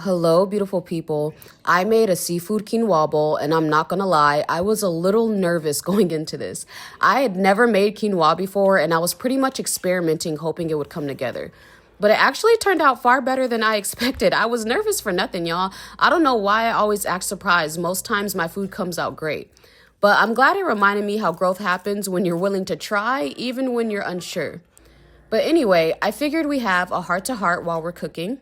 Hello, beautiful people. I made a seafood quinoa bowl, and I'm not gonna lie, I was a little nervous going into this. I had never made quinoa before, and I was pretty much experimenting, hoping it would come together. But it actually turned out far better than I expected. I was nervous for nothing, y'all. I don't know why I always act surprised. Most times my food comes out great. But I'm glad it reminded me how growth happens when you're willing to try, even when you're unsure. But anyway, I figured we have a heart to heart while we're cooking.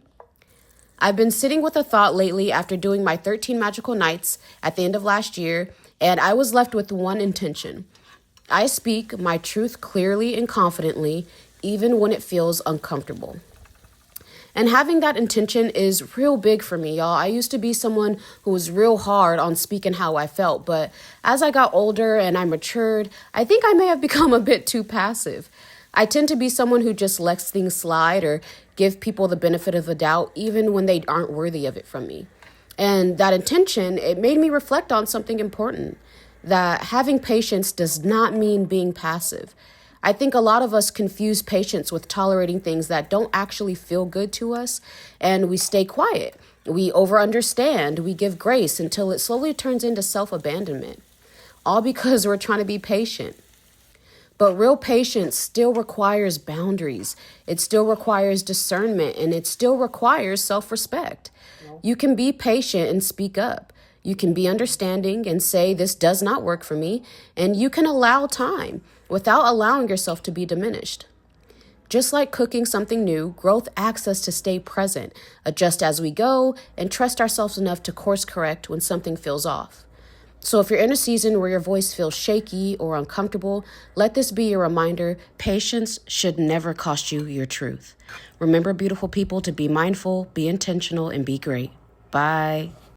I've been sitting with a thought lately after doing my 13 magical nights at the end of last year, and I was left with one intention. I speak my truth clearly and confidently, even when it feels uncomfortable. And having that intention is real big for me, y'all. I used to be someone who was real hard on speaking how I felt, but as I got older and I matured, I think I may have become a bit too passive. I tend to be someone who just lets things slide or give people the benefit of the doubt, even when they aren't worthy of it from me. And that intention, it made me reflect on something important, that having patience does not mean being passive. I think a lot of us confuse patience with tolerating things that don't actually feel good to us, and we stay quiet. We over-understand, we give grace until it slowly turns into self-abandonment, all because we're trying to be patient. But real patience still requires boundaries. It still requires discernment, and it still requires self-respect. You can be patient and speak up. You can be understanding and say, this does not work for me. And you can allow time without allowing yourself to be diminished. Just like cooking something new, growth asks us to stay present, adjust as we go, and trust ourselves enough to course correct when something feels off. So if you're in a season where your voice feels shaky or uncomfortable, let this be your reminder: patience should never cost you your truth. Remember, beautiful people, to be mindful, be intentional, and be great. Bye.